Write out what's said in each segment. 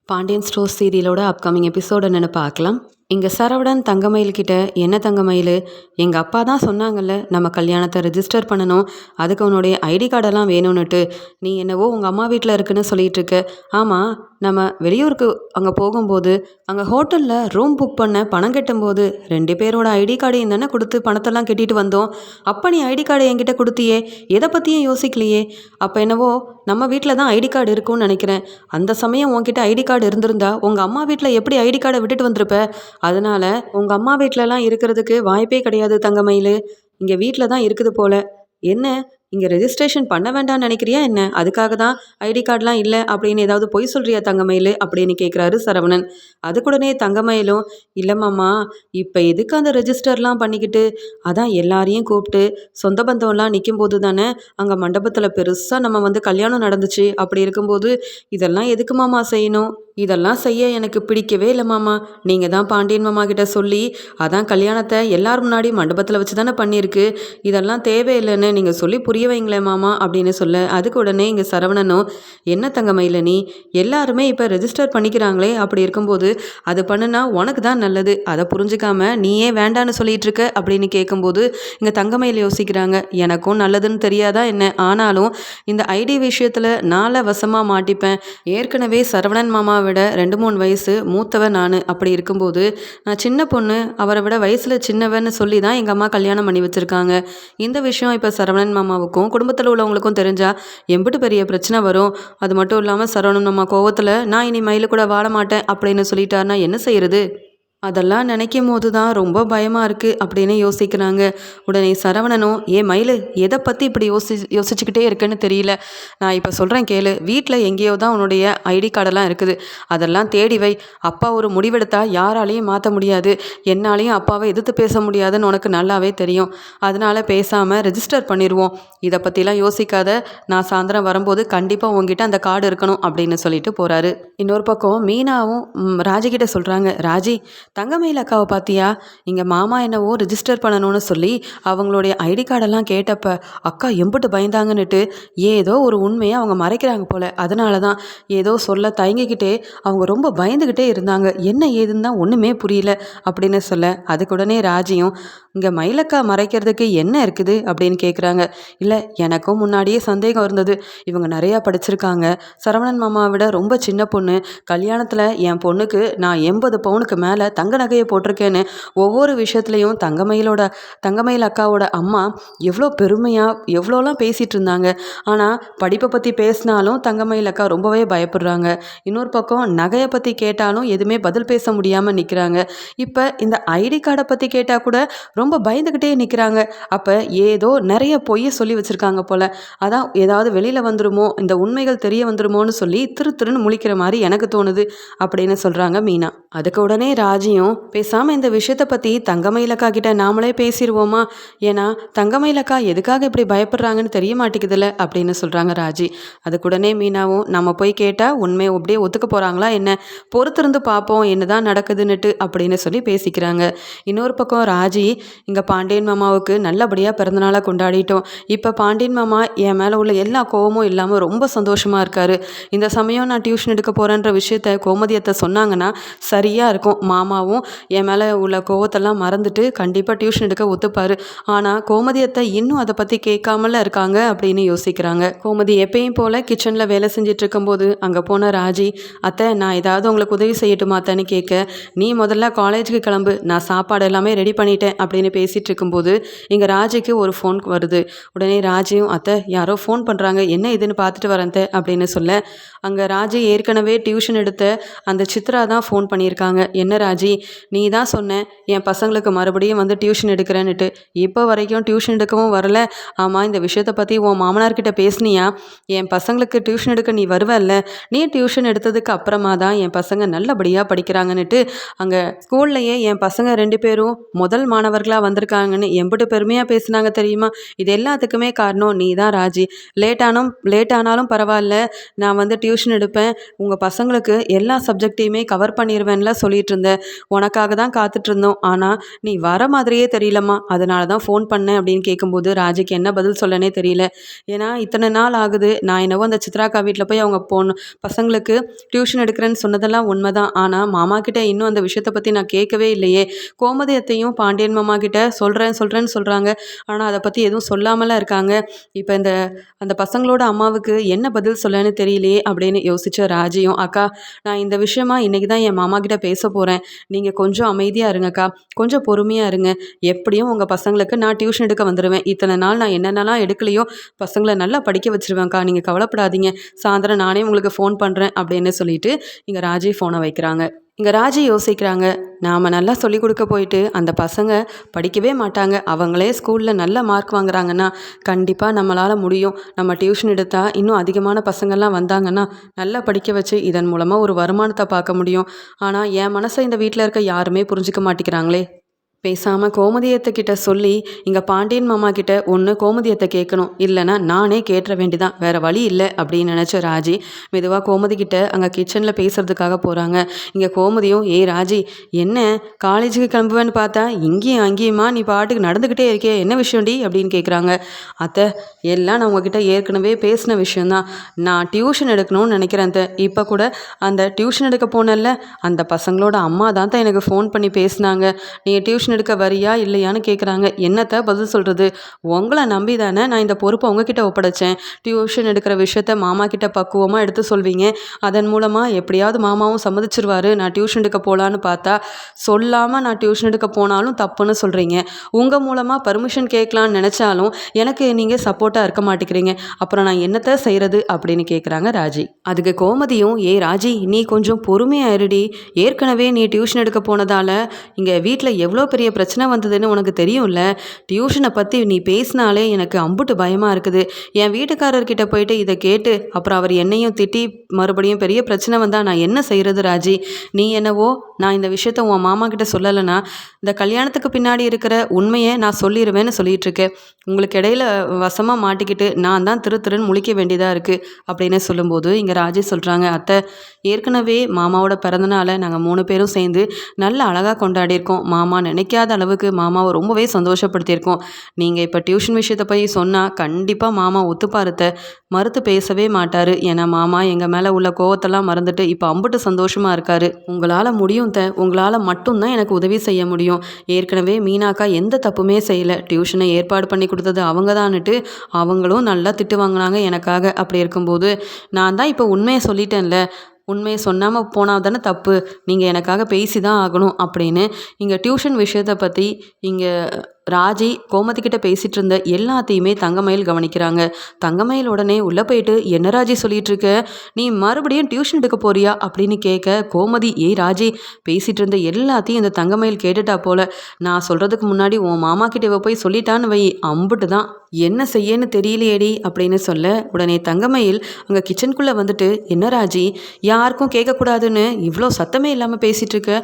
Pandian stores சீரியலோட upcoming episode என்னென்னு பார்க்கலாம். இங்கே சரவணன் தங்கமயில் கிட்ட, என்ன தங்கமயில், எங்கள் அப்பா தான் சொன்னாங்கல்ல நம்ம கல்யாணத்தை ரெஜிஸ்டர் பண்ணணும், அதுக்கு உன்னுடைய ஐடி கார்டெல்லாம் வேணும்னுட்டு. நீ என்னவோ உங்கள் அம்மா வீட்டில் இருக்குன்னு சொல்லிட்டு இருக்க. ஆமாம், நம்ம வெளியூருக்கு அங்கே போகும்போது அங்கே ஹோட்டலில் ரூம் புக் பண்ண பணம் கட்டும்போது 2 பேரோட ஐடி கார்டையும் தானே கொடுத்து பணத்தெல்லாம் கட்டிட்டு வந்தோம். அப்போ நீ ஐடி கார்டை என்கிட்ட கொடுத்தியே, எதை பற்றியும் யோசிக்கலையே. அப்போ என்னவோ நம்ம வீட்டில் தான் ஐடி கார்டு இருக்கும்னு நினைக்கிறேன். அந்த சமயம் உன்கிட்ட ஐடி கார்டு இருந்திருந்தா உங்கள் அம்மா வீட்டில் எப்படி ஐடி கார்டை விட்டுட்டு வந்திருப்ப? அதனால உங்கள் அம்மா வீட்டிலலாம் இருக்கிறதுக்கு வாய்ப்பே கிடையாது தங்கமயில். இங்கே வீட்டில் தான் இருக்குது போல. என்ன, இங்கே ரெஜிஸ்ட்ரேஷன் பண்ண வேண்டாம்னு நினைக்கிறியா என்ன? அதுக்காக தான் ஐடி கார்டெலாம் இல்லை அப்படின்னு ஏதாவது பொய் சொல்கிறியா தங்கமயில் அப்படின்னு கேட்குறாரு சரவணன். அதுக்குடனே தங்கமயிலும், இல்லைம்மாம்மா, இப்போ எதுக்கு அந்த ரெஜிஸ்டர்லாம் பண்ணிக்கிட்டு, அதான் எல்லாரையும் கூப்பிட்டு சொந்த பந்தம்லாம் நிற்கும்போது தானே அங்கே மண்டபத்தில் பெருசாக நம்ம கல்யாணம் நடந்துச்சு. அப்படி இருக்கும்போது இதெல்லாம் எதுக்கு மாமா செய்யணும்? இதெல்லாம் செய்ய எனக்கு பிடிக்கவே இல்லை மாமா. நீங்கள் தான் பாண்டியன் மாமா கிட்ட சொல்லி அதான் கல்யாணத்தை எல்லார் முன்னாடி மண்டபத்தில் வச்சு தானே பண்ணியிருக்கு. இதெல்லாம் தேவையில்லைன்னு நீங்கள் சொல்லி புரிய வைங்களேன் மாமா அப்படின்னு சொல்ல, அதுக்கு உடனே இங்கே சரவணனும், என்ன தங்கமயில நீ, எல்லாருமே இப்போ ரெஜிஸ்டர் பண்ணிக்கிறாங்களே, அப்படி இருக்கும்போது அது பண்ணுனா உனக்கு தான் நல்லது, அதை புரிஞ்சுக்காம நீயே வேண்டான்னு சொல்லிட்டு இருக்க அப்படின்னு கேட்கும்போது இங்கே தங்கமயில் யோசிக்கிறாங்க. எனக்கும் நல்லதுன்னு தெரியாதா என்ன? ஆனாலும் இந்த ஐடி விஷயத்தில் நாளை வசமாக மாட்டிப்பேன். ஏற்கனவே சரவணன் மாமா விட 2-3 வயசு மூத்தவன் நான். அப்படி இருக்கும்போது நான் சின்ன பொண்ணு, அவரை விட வயசில் சின்னவன்னு சொல்லி தான் எங்கள் அம்மா கல்யாணம் பண்ணி வச்சுருக்காங்க. இந்த விஷயம் இப்போ சரவணன் மாமாவுக்கும் குடும்பத்தில் உள்ளவங்களுக்கும் தெரிஞ்சால் எம்பிட்டு பெரிய பிரச்சனை வரும். அது மட்டும் இல்லாமல் சரவணன் மாமா கோவத்தில் நான் இனி மயில் கூட வாழ மாட்டேன் அப்படின்னு சொல்லிட்டாருன்னா என்ன செய்யறது? அதெல்லாம் நினைக்கும் போது தான் ரொம்ப பயமாக இருக்குது அப்படின்னு யோசிக்கிறாங்க. உடனே சரவணனும், மயில், எதை பற்றி இப்படி யோசிச்சுக்கிட்டே இருக்குன்னு தெரியல. நான் இப்போ சொல்கிறேன் கேளு. வீட்டில் எங்கேயோ தான் உன்னுடைய ஐடி கார்டெல்லாம் இருக்குது. அதெல்லாம் தேடி வை. அப்பா ஒரு முடிவெடுத்தா யாராலையும் மாற்ற முடியாது. என்னாலையும் அப்பாவை எதிர்த்து பேச முடியாதுன்னு உனக்கு நல்லாவே தெரியும். அதனால் பேசாமல் ரெஜிஸ்டர் பண்ணிடுவோம். இதை பற்றிலாம் யோசிக்காத. நான் சாயந்தரம் வரும்போது கண்டிப்பாக உங்ககிட்ட அந்த கார்டு இருக்கணும் அப்படின்னு சொல்லிட்டு போகிறாரு. இன்னொரு பக்கம் மீனாவும் ராஜிக்கிட்ட சொல்கிறாங்க, ராஜி, தங்கமயில் அக்காவை பார்த்தியா? இங்கே மாமா என்னவோ ரிஜிஸ்டர் பண்ணணும்னு சொல்லி அவங்களுடைய ஐடி கார்டெல்லாம் கேட்டப்ப அக்கா எம்பிட்டு பயந்தாங்கன்னுட்டு ஏதோ ஒரு உண்மையை அவங்க மறைக்கிறாங்க போல். அதனால தான் ஏதோ சொல்ல தயங்கிக்கிட்டே அவங்க ரொம்ப பயந்துக்கிட்டே இருந்தாங்க. என்ன ஏதுன்னு தான் ஒன்றுமே புரியல அப்படின்னு சொல்ல, அதுக்குடனே ராஜியும், இங்கே மயிலக்கா மறைக்கிறதுக்கு என்ன இருக்குது அப்படின்னு கேட்குறாங்க. இல்லை, எனக்கும் முன்னாடியே சந்தேகம் இருந்தது. இவங்க நிறையா படிச்சிருக்காங்க. சரவணன் மாமாவை விட ரொம்ப சின்ன பொண்ணு. கல்யாணத்தில் என் பொண்ணுக்கு நான் 80 பவுனுக்கு மேலே தங்க நகையை போட்டிருக்கேன்னு ஒவ்வொரு விஷயத்துலையும் தங்கமயில் அக்காவோட அம்மா எவ்வளோ பெருமையாக எவ்வளோலாம் பேசிகிட்டு இருந்தாங்க. ஆனால் படிப்பை பற்றி பேசினாலும் தங்கமயில் அக்கா ரொம்பவே பயப்படுறாங்க. இன்னொரு பக்கம் நகையை பற்றி கேட்டாலும் எதுவுமே பதில் பேச முடியாமல் நிற்கிறாங்க. இப்போ இந்த ஐடி கார்டை பற்றி கேட்டால் கூட ரொம்ப பயந்துக்கிட்டே நிற்கிறாங்க. அப்போ ஏதோ நிறைய பொய்யை சொல்லி வச்சுருக்காங்க போல். அதான் ஏதாவது வெளியில் வந்துருமோ, இந்த உண்மைகள் தெரிய வந்துருமோன்னு சொல்லி திருன்னு முழிக்கிற மாதிரி எனக்கு தோணுது அப்படின்னு சொல்கிறாங்க மீனா. அதுக்கு உடனே ராஜியும், பேசாமல் இந்த விஷயத்தை பற்றி தங்கமயிலக்கா கிட்ட நாமளே பேசிடுவோமா? ஏன்னா தங்கமயிலக்கா எதுக்காக இப்படி பயப்படுறாங்கன்னு தெரிய மாட்டேங்குதுல்ல அப்படின்னு சொல்கிறாங்க ராஜி. அதுக்குடனே மீனாவும், நம்ம போய் கேட்டால் உண்மையை அப்படியே ஒத்துக்க போகிறாங்களா என்ன, பொறுத்திருந்து பார்ப்போம் என்னதான் நடக்குதுன்னுட்டு அப்படின்னு சொல்லி பேசிக்கிறாங்க. இன்னொரு பக்கம் ராஜி, இங்கே பாண்டியன் மாமாவுக்கு நல்லபடியாக பிறந்தநாளாக கொண்டாடிட்டோம். இப்போ பாண்டியன் மாமா என் மேலே உள்ள எல்லா கோவமும் இல்லாமல் ரொம்ப சந்தோஷமாக இருக்கார். இந்த சமயம் நான் டியூஷன் எடுக்க போகிறேன்ற விஷயத்த கோமதியத்தை சொன்னாங்கன்னா சரியாக இருக்கும். மாமாவும் என் மேலே உள்ள கோவத்தெல்லாம் மறந்துட்டு கண்டிப்பாக டியூஷன் எடுக்க ஒத்துப்பார். ஆனால் கோமதியத்தை இன்னும் அதை பற்றி கேட்காமல இருக்காங்க அப்படின்னு யோசிக்கிறாங்க. கோமதி எப்பயும் போல் கிச்சனில் வேலை செஞ்சுட்டு இருக்கும்போது அங்கே போன ராஜி, அத்தை, நான் ஏதாவது உங்களுக்கு உதவி செய்யட்டுமா அத்தைன்னு கேட்க, நீ முதல்ல காலேஜுக்கு கிளம்பு, நான் சாப்பாடு எல்லாமே ரெடி பண்ணிட்டேன் அப்படின்னு பேசிகிட்டு இருக்கும்போது இங்கே ராஜிக்கு ஒரு ஃபோன் வருது. உடனே ராஜியும், அத்தை, யாரோ ஃபோன் பண்ணுறாங்க, என்ன இதுன்னு பார்த்துட்டு வரேன் அப்படின்னு சொல்ல, அங்கே ராஜி ஏற்கனவே டியூஷன் எடுத்த அந்த சித்ரா தான் ஃபோன் பண்ணியிருக்காங்க. என்ன ராஜி, நீ தான் சொன்ன என் பசங்களுக்கு மறுபடியும் டியூஷன் எடுக்கிறேன்னுட்டு, இப்போ வரைக்கும் டியூஷன் எடுக்கவும் வரல. ஆமாம், இந்த விஷயத்தை பற்றி உன் மாமனார்கிட்ட பேசுனியா? என் பசங்களுக்கு டியூஷன் எடுக்க நீ வருவல்ல, நீ டியூஷன் எடுத்ததுக்கு அப்புறமா தான் என் பசங்க நல்லபடியாக படிக்கிறாங்கன்னுட்டு அங்கே ஸ்கூல்லையே என் பசங்க 2 பேரும் முதல் மாணவர்களாக வந்திருக்காங்கன்னு எம்பிட்டு பெருமையாக பேசுனாங்க தெரியுமா? இது எல்லாத்துக்குமே காரணம் நீ தான் ராஜி. லேட்டானாலும் பரவாயில்ல, நான் டியூஷன் எடுப்பேன், உங்கள் பசங்களுக்கு எல்லா சப்ஜெக்டையுமே கவர் பண்ணிடுவேன்ல சொல்லிட்டு இருந்தேன். உனக்காக தான் காத்துட்ருந்தோம். ஆனால் நீ வர மாதிரியே தெரியலம்மா, அதனால தான் ஃபோன் பண்ணேன் அப்படின்னு கேட்கும்போது ராஜுக்கு என்ன பதில் சொல்லனே தெரியல. ஏன்னா இத்தனை நாள் ஆகுது. நான் என்னவோ அந்த சித்ராக்கா வீட்டில் போய் அவங்க பசங்களுக்கு டியூஷன் எடுக்கிறேன்னு சொன்னதெல்லாம் உண்மைதான். ஆனால் மாமா கிட்ட இன்னும் அந்த விஷயத்தை பற்றி நான் கேட்கவே இல்லையே. கோமதி அத்தையும் பாண்டியன் மாமா கிட்ட சொல்கிறேன்னு சொல்கிறாங்க. ஆனால் அதை பற்றி எதுவும் சொல்லாமலாம் இருக்காங்க. இப்போ அந்த பசங்களோட அம்மாவுக்கு என்ன பதில் சொல்லன்னு தெரியலையே அப்படின்னு யோசிச்ச ராஜியும், அக்கா நான் இந்த விஷயமா இன்றைக்கி தான் என் மாமா கிட்ட பேச போகிறேன். நீங்கள் கொஞ்சம் அமைதியாக இருங்கக்கா, கொஞ்சம் பொறுமையாக இருங்க. எப்படியும் உங்கள் பசங்களுக்கு நான் டியூஷன் எடுக்க வந்துடுவேன். இத்தனை நாள் நான் என்னென்னலாம் எடுக்கலையோ பசங்களை நல்லா படிக்க வச்சிருவேன்க்கா, நீங்கள் கவலைப்படாதீங்க. சாயந்தரம் நானே உங்களுக்கு ஃபோன் பண்ணுறேன் அப்படின்னு சொல்லிட்டு இங்கே ராஜி ஃபோனை வைக்கிறாங்க. இங்கே ராஜி யோசிக்கிறாங்க, நாம் நல்லா சொல்லிக் கொடுக்க போயிட்டு அந்த பசங்க படிக்கவே மாட்டாங்க. அவங்களே ஸ்கூலில் நல்ல மார்க் வாங்குறாங்கன்னா கண்டிப்பாக நம்மளால் முடியும். நம்ம டியூஷன் எடுத்தால் இன்னும் அதிகமான பசங்கள்லாம் வந்தாங்கன்னா நல்லா படிக்க வச்சு இதன் மூலமாக ஒரு வருமானத்தை பார்க்க முடியும். ஆனால் என் மனசை இந்த வீட்டில் இருக்க யாருமே புரிஞ்சிக்க மாட்டேங்கிறாங்களே. பேசாமல் கோமதியத்தைக்கிட்ட சொல்லி இங்கே பாண்டியன் மாமா கிட்ட ஒன்று கோமதியத்தை கேட்கணும், இல்லைன்னா நானே கேட்டுற வேண்டிதான், வேறு வழி இல்லை அப்படின்னு நினச்ச ராஜி மெதுவாக கோமதி கிட்ட அங்கே கிச்சனில் பேசுகிறதுக்காக போகிறாங்க. இங்கே கோமதியும், ஏய் ராஜி, என்ன காலேஜுக்கு கிளம்புவேன்னு பார்த்தா இங்கேயும் அங்கேயுமா நீ பாட்டுக்கு நடந்துக்கிட்டே இருக்கே, என்ன விஷயம்டி அப்படின்னு கேட்குறாங்க. அத்தை, எல்லாம் நான் உங்ககிட்ட ஏற்கனவே பேசின விஷயந்தான். நான் டியூஷன் எடுக்கணும்னு நினைக்கிறேன் அத்தை. இப்போ கூட அந்த டியூஷன் எடுக்க போனேன்ல, அந்த பசங்களோட அம்மா தான் எனக்கு ஃபோன் பண்ணி பேசினாங்க. நீங்கள் டியூஷன் எடுக்க வரியா இல்லையான்னு கேட்குறாங்க. என்னத்த பதில் சொல்கிறது? உங்களை நம்பி தானே நான் இந்த பொறுப்பை உங்ககிட்ட ஒப்படைச்சேன். டியூஷன் எடுக்கிற விஷயத்த மாமா கிட்ட பக்குவமாக எடுத்து சொல்வீங்க. அதன் மூலமாக எப்படியாவது மாமாவும் சம்மதிச்சிருவாரு நான் டியூஷன் எடுக்க போகலான்னு பார்த்தா சொல்லாமல் நான் டியூஷன் எடுக்க போனாலும் தப்புன்னு சொல்கிறீங்க. உங்கள் மூலமாக பர்மிஷன் கேட்கலான்னு நினச்சாலும் எனக்கு நீங்கள் சப்போர்ட்டாக இருக்க மாட்டேங்கிறீங்க. அப்புறம் நான் என்னத்தை செய்கிறது அப்படின்னு கேட்குறாங்க ராஜி. அதுக்கு கோமதியும், ஏ ராஜி, நீ கொஞ்சம் பொறுமையாக இருடி. ஏற்கனவே நீ டியூஷன் எடுக்க போனதால் இங்கே வீட்டில் எவ்வளோ பெரிய பிரச்சனை வந்ததுன்னு உனக்கு தெரியும்ல. டியூஷனை பற்றி நீ பேசினாலே எனக்கு அம்புட்டு பயமாக இருக்குது. என் வீட்டுக்காரர்கிட்ட போயிட்டு இதை கேட்டு அப்புறம் அவர் என்னையும் திட்டி மறுபடியும் பெரிய பிரச்சனை வந்தால் நான் என்ன செய்கிறது ராஜி? நீ என்னவோ நான் இந்த விஷயத்த உன் மாமா கிட்ட சொல்லலைன்னா இந்த கல்யாணத்துக்கு பின்னாடி இருக்கிற உண்மையை நான் சொல்லிடுவேன்னு சொல்லிட்டு இருக்கேன். உங்களுக்கு இடையில வசமாக மாட்டிக்கிட்டு நான் தான் திருன்னு முழிக்க வேண்டியதாக இருக்குது அப்படின்னு சொல்லும்போது இங்கே ராஜி சொல்கிறாங்க, அத்தை, ஏற்கனவே மாமாவோட பிறந்தநாளை நாங்கள் 3 பேரும் சேர்ந்து நல்ல அழகாக கொண்டாடியிருக்கோம். மாமா நினைக்காத அளவுக்கு மாமாவை ரொம்பவே சந்தோஷப்படுத்தியிருக்கோம். நீங்கள் இப்போ டியூஷன் விஷயத்தை போய் சொன்னால் கண்டிப்பாக மாமா ஒத்துப்பாருத்த, மறுத்து பேசவே மாட்டார். ஏன்னா மாமா எங்கள் மேலே உள்ள கோவத்தெல்லாம் மறந்துட்டு இப்போ அம்புட்டு சந்தோஷமாக இருக்கார். உங்களால் முடியும் உங்களால் மட்டும்தான் எனக்கு உதவி செய்ய முடியும். ஏற்கனவே மீனாக்கா எந்த தப்புமே செய்யலை. டியூஷனை ஏற்பாடு பண்ணி கொடுத்தது அவங்க தான்னுட்டு அவங்களும் நல்லா திட்டு வாங்கினாங்க எனக்காக. அப்படி இருக்கும்போது நான் தான் இப்போ உண்மையை சொல்லிட்டேன்ல, உண்மையை சொன்னாமல் போனால் தானே தப்பு. நீங்கள் எனக்காக பேசி தான் ஆகணும் அப்படின்னு இங்கே டியூஷன் விஷயத்தை பற்றி இங்கே ராஜி கோமதிக்கிட்ட பேசிகிட்டு இருந்த எல்லாத்தையுமே தங்கமயில் கவனிக்கிறாங்க. தங்கமயில் உடனே உள்ளே போயிட்டு, என்ன ராஜி சொல்லிட்டு இருக்க, நீ மறுபடியும் டியூஷன் எடுக்க போறியா அப்படின்னு கேட்க கோமதி, ஏய் ராஜி, பேசிகிட்டு இருந்த எல்லாத்தையும் இந்த தங்கமயில் கேட்டுட்டா போல. நான் சொல்கிறதுக்கு முன்னாடி உன் மாமா கிட்ட போய் சொல்லிட்டான்னு வை, அம்புட்டு தான், என்ன செய்யன்னு தெரியலையேடி அப்படின்னு சொல்ல உடனே தங்கமயில் அங்கே கிச்சனுக்குள்ளே வந்துட்டு, என்ன ராஜி, யாருக்கும் கேட்கக்கூடாதுன்னு இவ்வளோ சத்தமே இல்லாமல் பேசிகிட்டு இருக்க.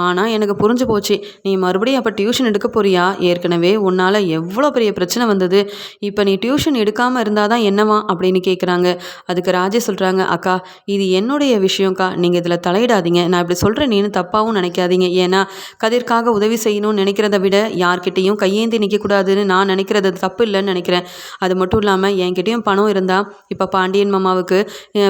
ஆனால் எனக்கு புரிஞ்சு போச்சு, நீ மறுபடியும் அப்போ டியூஷன் எடுக்க போறியா? ஏற்கனவே உன்னால் எவ்வளோ பெரிய பிரச்சனை வந்தது. இப்போ நீ டியூஷன் எடுக்காமல் இருந்தால் தான் என்னவா அப்படின்னு கேட்குறாங்க. அதுக்கு ராஜி சொல்கிறாங்க, அக்கா, இது என்னுடைய விஷயம்க்கா, நீங்கள் இதில் தலையிடாதீங்க. நான் இப்படி சொல்கிறேன், நீனு தப்பாகவும் நினைக்காதீங்க. ஏன்னா கதிர்க்காக உதவி செய்யணும்னு நினைக்கிறத விட யார்கிட்டையும் கையேந்தி நிற்கக்கூடாதுன்னு நான் நினைக்கிறது தப்பு இல்லைன்னு நினைக்கிறேன். அது மட்டும் இல்லாமல் என்கிட்டையும் பணம் இருந்தால் இப்போ பாண்டியன் மாமாவுக்கு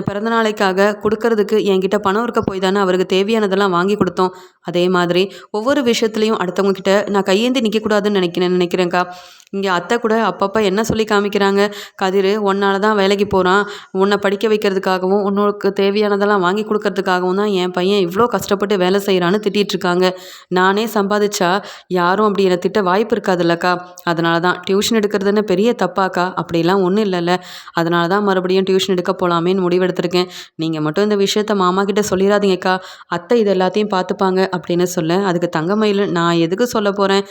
பிறந்த நாளைக்காக கொடுக்கறதுக்கு என்கிட்ட பணம் இருக்க போய் தானே அவருக்கு தேவையானதெல்லாம் வாங்கி கொடுத்தோம். அதே மாதிரி ஒவ்வொரு விஷயத்துலையும் அடுத்தவங்க கிட்ட நான் கையேந்தி நிற்கக்கூடாதுன்னு நினைக்கிறேன்க்கா. இங்கே அத்தை கூட அப்பப்போ என்ன சொல்லி காமிக்கிறாங்க, கதிர் உன்னால் தான் வேலைக்கு போகிறான், உன்னை படிக்க வைக்கிறதுக்காகவும் உன்னோக்கு தேவையானதெல்லாம் வாங்கி கொடுக்கறதுக்காகவும் தான் என் பையன் இவ்வளோ கஷ்டப்பட்டு வேலை செய்கிறான்னு திட்டிகிட்ருக்காங்க. நானே சம்பாதிச்சா யாரும் அப்படி என்னை திட்ட வாய்ப்பு இருக்காதுல்லக்கா. அதனால தான் டியூஷன் எடுக்கிறதுன்னு பெரிய தப்பாக்கா, அப்படிலாம் ஒன்றும் இல்லைல்ல. அதனால தான் மறுபடியும் டியூஷன் எடுக்க போகலாமேன்னு முடிவெடுத்திருக்கேன். நீங்கள் மட்டும் இந்த விஷயத்த மாமா கிட்ட சொல்லிடாதீங்கக்கா, அத்தை இது எல்லாத்தையும் பார்த்துப்பாங்க அப்படின்னு சொல்ல அதுக்கு தங்கமயில், நான் எதுக்கு சொல்ல போகிறேன்,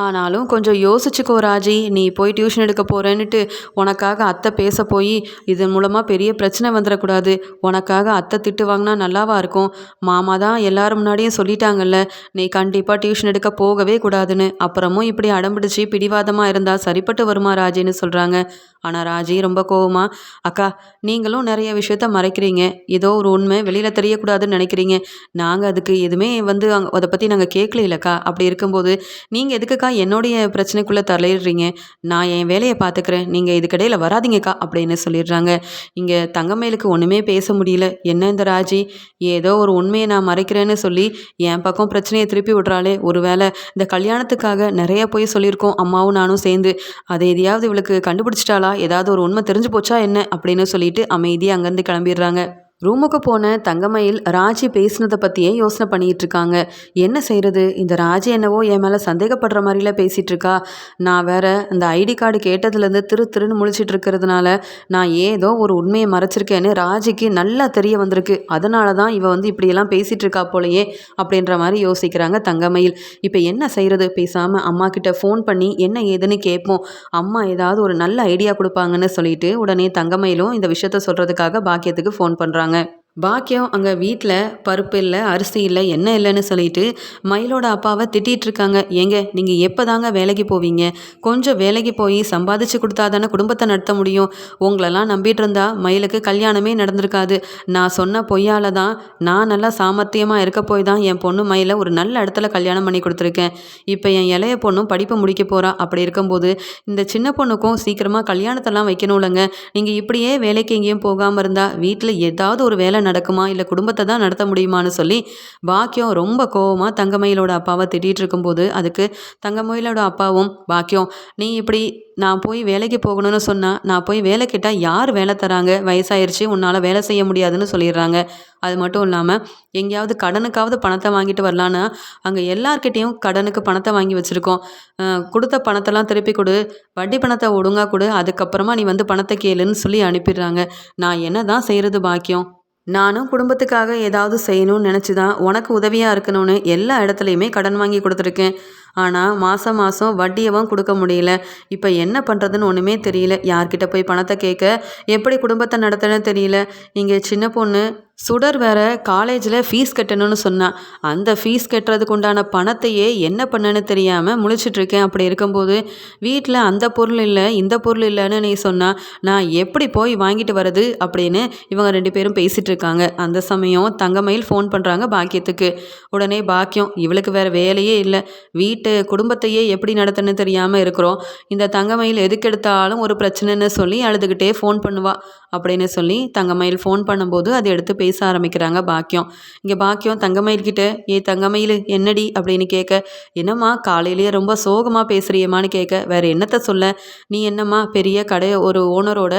ஆனாலும் கொஞ்சம் யோசிச்சுக்கோ ராஜி, நீ போய் டியூஷன் எடுக்க போகிறேன்னுட்டு உனக்காக அத்தை பேச போய் இதன் மூலமாக பெரிய பிரச்சனை வந்துடக்கூடாது. உனக்காக அத்தை திட்டு வாங்கினா நல்லாவா இருக்கும்? மாமா தான் எல்லாரும் முன்னாடியும் சொல்லிட்டாங்கல்ல, நீ கண்டிப்பாக டியூஷன் எடுக்க போகவே கூடாதுன்னு. அப்புறமும் இப்படி அடம்பிடிச்சு பிடிவாதமாக இருந்தால் சரிப்பட்டு வருமா ராஜின்னு சொல்கிறாங்க. ஆனால் ராஜி ரொம்ப கோவமா, அக்கா, நீங்களும் நிறைய விஷயத்த மறைக்கிறீங்க, ஏதோ ஒரு உண்மை வெளியில் தெரியக்கூடாதுன்னு நினைக்கிறீங்க. நாங்கள் அதுக்கு எதுவுமே அதை பற்றி நாங்கள் கேட்கல இல்லைக்கா. அப்படி இருக்கும்போது நீங்கள் எதுக்குக்கா என்னுடைய பிரச்சனைக்குள்ளே தலையிடுறீங்க? நான் என் வேலையை பார்த்துக்கிறேன், நீங்கள் இதுக்கிடையில் வராதீங்கக்கா அப்படின்னு சொல்லிடுறாங்க. இங்கே தங்கமயிலுக்கு ஒன்றுமே பேச முடியல. என்ன இந்த ராஜி ஏதோ ஒரு உண்மையை நான் மறைக்கிறேன்னு சொல்லி என் பக்கம் பிரச்சனையை திருப்பி விட்றாளே, ஒருவேளை இந்த கல்யாணத்துக்காக நிறைய போய் சொல்லியிருக்கோம் அம்மாவும் நானும் சேர்ந்து, அதை எதையாவது இவளுக்கு கண்டுபிடிச்சிட்டாளா, ஏதாவது ஒரு உண்மை தெரிஞ்சு போச்சா என்ன அப்படின்னு சொல்லிட்டு அமைதியாக அங்கேருந்து கிளம்பிடுறாங்க. ரூமுக்கு போன தங்கமயில் ராஜி பேசினதை பற்றியே யோசனை பண்ணிகிட்டு இருக்காங்க. என்ன செய்கிறது, இந்த ராஜி என்னவோ என் மேலே சந்தேகப்படுற மாதிரிலாம் பேசிகிட்டு இருக்கா. நான் வேற இந்த ஐடி கார்டு கேட்டதுலேருந்து திருன்னு முழிச்சிட்டு இருக்கிறதுனால நான் ஏதோ ஒரு உண்மையை மறைச்சிருக்கேன்னு ராஜிக்கு நல்லா தெரிய வந்திருக்கு. அதனால தான் இவ இப்படியெல்லாம் பேசிகிட்டு இருக்கா போலையே அப்படின்ற மாதிரி யோசிக்கிறாங்க தங்கமயில். இப்போ என்ன செய்கிறது, பேசாமல் அம்மா கிட்ட ஃபோன் பண்ணி என்ன ஏதுன்னு கேட்போம், அம்மா ஏதாவது ஒரு நல்ல ஐடியா கொடுப்பாங்கன்னு சொல்லிட்டு உடனே தங்கமயிலும் இந்த விஷயத்த சொல்கிறதுக்காக பாக்கியத்துக்கு ஃபோன் பண்ணுறாங்க. பாக்கியம் அங்கே வீட்டில் பருப்பு இல்லை, அரிசி இல்லை, என்ன இல்லைன்னு சொல்லிட்டு மயிலோட அப்பாவை திட்டிகிட்டு இருக்காங்க. ஏங்க நீங்கள் எப்போ தாங்க வேலைக்கு போவீங்க? கொஞ்சம் வேலைக்கு போய் சம்பாதிச்சு கொடுத்தா தானே குடும்பத்தை நடத்த முடியும். உங்களெல்லாம் நம்பிட்டு இருந்தா மயிலுக்கு கல்யாணமே நடந்திருக்காது. நான் சொன்ன பொய்யால் தான் நான் நல்லா சாமர்த்தியமாக இருக்க போய் தான் என் பொண்ணு மயிலை ஒரு நல்ல இடத்துல கல்யாணம் பண்ணி கொடுத்துருக்கேன். இப்போ என் இளைய பொண்ணும் படிப்பை முடிக்க போகிறா. அப்படி இருக்கும்போது இந்த சின்ன பொண்ணுக்கும் சீக்கிரமாக கல்யாணத்தெல்லாம் வைக்கணும்லங்க. நீங்கள் இப்படியே வேலைக்கு எங்கேயும் போகாமல் இருந்தால் வீட்டில் ஏதாவது ஒரு வேலை நடக்குமா, இல்லை குடும்பத்தை தான் நடத்த முடியுமான்னு சொல்லி பாக்கியம் ரொம்ப கோவமாக தங்கமயிலோட அப்பாவை திட்டிகிட்டு இருக்கும்போது அதுக்கு தங்கமயிலோட அப்பாவும், பாக்கியம் நீ இப்படி நான் போய் வேலைக்கு போகணும்னு சொன்னால் நான் போய் வேலை கேட்டால் யார் வேலை தராங்க, வயசாயிருச்சு உன்னால் வேலை செய்ய முடியாதுன்னு சொல்லிடுறாங்க. அது மட்டும் இல்லாமல் எங்கேயாவது கடனுக்காவது பணத்தை வாங்கிட்டு வரலான்னா அங்கே எல்லார்கிட்டேயும் கடனுக்கு பணத்தை வாங்கி வச்சுருக்கோம், கொடுத்த பணத்தெல்லாம் திருப்பி கொடு, வட்டி பணத்தை ஒழுங்கா கொடு, அதுக்கப்புறமா நீ பணத்தை கேளுன்னு சொல்லி அனுப்பிடுறாங்க. நான் என்ன தான் செய்கிறது பாக்கியம்? நானும் குடும்பத்துக்காக ஏதாவது செய்யணும்னு நினச்சி தான் உனக்கு உதவியாக இருக்கணும்னு எல்லா இடத்துலையுமே கடன் வாங்கி கொடுத்துருக்கேன். ஆனால் மாதம் மாதம் வட்டியவும் கொடுக்க முடியல. இப்போ என்ன பண்ணுறதுன்னு ஒன்றுமே தெரியல. யார்கிட்ட போய் பணத்தை கேட்க, எப்படி குடும்பத்தை நடத்தணும்னு தெரியல. இங்கே சின்ன பொண்ணு சுடர் வேற காலேஜில் ஃபீஸ் கட்டணும்னு சொன்னான். அந்த ஃபீஸ் கட்டுறதுக்கு உண்டான பணத்தையே என்ன பண்ணேன்னு தெரியாமல் முழிச்சிட்ருக்கேன். அப்படி இருக்கும்போது வீட்டில் அந்த பொருள் இல்லை, இந்த பொருள் இல்லைன்னு நீ சொன்னால் நான் எப்படி போய் வாங்கிட்டு வர்றது அப்படின்னு இவங்க 2 பேரும் பேசிகிட்டு இருக்காங்க. அந்த சமயம் தங்கமயில் ஃபோன் பண்ணுறாங்க பாக்கியத்துக்கு. உடனே பாக்கியம், இவளுக்கு வேறு வேலையே இல்லை, குடும்பத்தையே எப்படி நடத்தணும்னு தெரியாமல் இருக்கிறோம், இந்த தங்கமயில் எதுக்கு எடுத்தாலும் ஒரு பிரச்சனைன்னு சொல்லி அழுதுகிட்டே ஃபோன் பண்ணுவா அப்படின்னு சொல்லி தங்கமயில் ஃபோன் பண்ணும்போது அதை எடுத்து பேச ஆரம்பிக்கிறாங்க பாக்கியம். இங்கே பாக்கியம் தங்கமயில்கிட்ட, தங்கமயில் என்னடி அப்படின்னு கேட்க, என்னம்மா காலையிலேயே ரொம்ப சோகமாக பேசுறியம்மான்னு கேட்க, வேற என்னத்தை சொல்ல, நீ என்னம்மா பெரிய கடை ஒரு ஓனரோட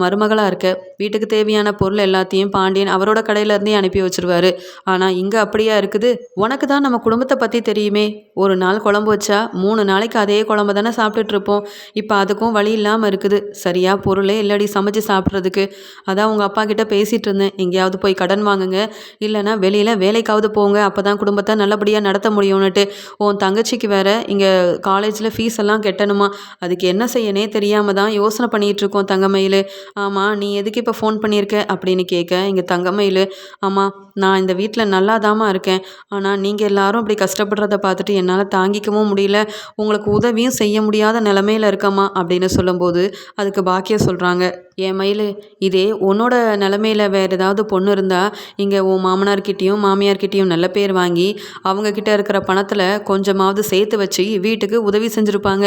மருமகளாக இருக்க, வீட்டுக்கு தேவையான பொருள் எல்லாத்தையும் பாண்டியன் அவரோட கடையிலேருந்தே அனுப்பி வச்சிருவாரு. ஆனால் இங்கே அப்படியா இருக்குது? உனக்கு தான் நம்ம குடும்பத்தை பற்றி தெரியுமே, ஒரு நாள் குழம்பு வச்சா 3 நாளைக்கு அதே குழம்பு தானே சாப்பிட்டுட்ருப்போம். இப்போ அதுக்கும் வழி இல்லாமல் இருக்குது. சரியாக பொருளே இல்லடி சமைச்சு சாப்பிட்றதுக்கு. அதான் உங்கள் அப்பா கிட்ட பேசிகிட்டு இருந்தேன், எங்கேயாவது போய் கடன் வாங்குங்க, இல்லைனா வெளியில் வேலைக்காவது போங்க, அப்போ தான் குடும்பத்தை நல்லபடியாக நடத்த முடியும்னுட்டு. உன் தங்கச்சிக்கு வேற இங்கே காலேஜில் ஃபீஸ் எல்லாம் கட்டணுமா, அதுக்கு என்ன செய்யனே தெரியாமல் தான் யோசனை பண்ணிகிட்ருக்கோம் தங்கமயில். ஆமாம் நீ எதுக்கு இப்போ ஃபோன் பண்ணியிருக்க அப்படின்னு கேட்க, இங்கே தங்கமயில், ஆமாம் நான் இந்த வீட்டில் நல்லா தாம்மா இருக்கேன், ஆனால் நீங்கள் எல்லாரும் அப்படி கஷ்டப்படுறத பார்த்துட்டு என்னால் தாங்கிக்கவும் முடியல, உங்களுக்கு உதவியும் செய்ய முடியாத நிலமையில இருக்கம்மா அப்படின்னு சொல்லும்போது அதுக்கு பாக்கியம் சொல்கிறாங்க, என் மயில் இதே உன்னோட நிலமையில வேறு ஏதாவது பொண்ணு இருந்தால் இங்கே உன் மாமனார்கிட்டையும் மாமியார்கிட்டையும் நல்ல பேர் வாங்கி அவங்கக்கிட்ட இருக்கிற பணத்தில் கொஞ்சமாவது சேர்த்து வச்சு வீட்டுக்கு உதவி செஞ்சுருப்பாங்க.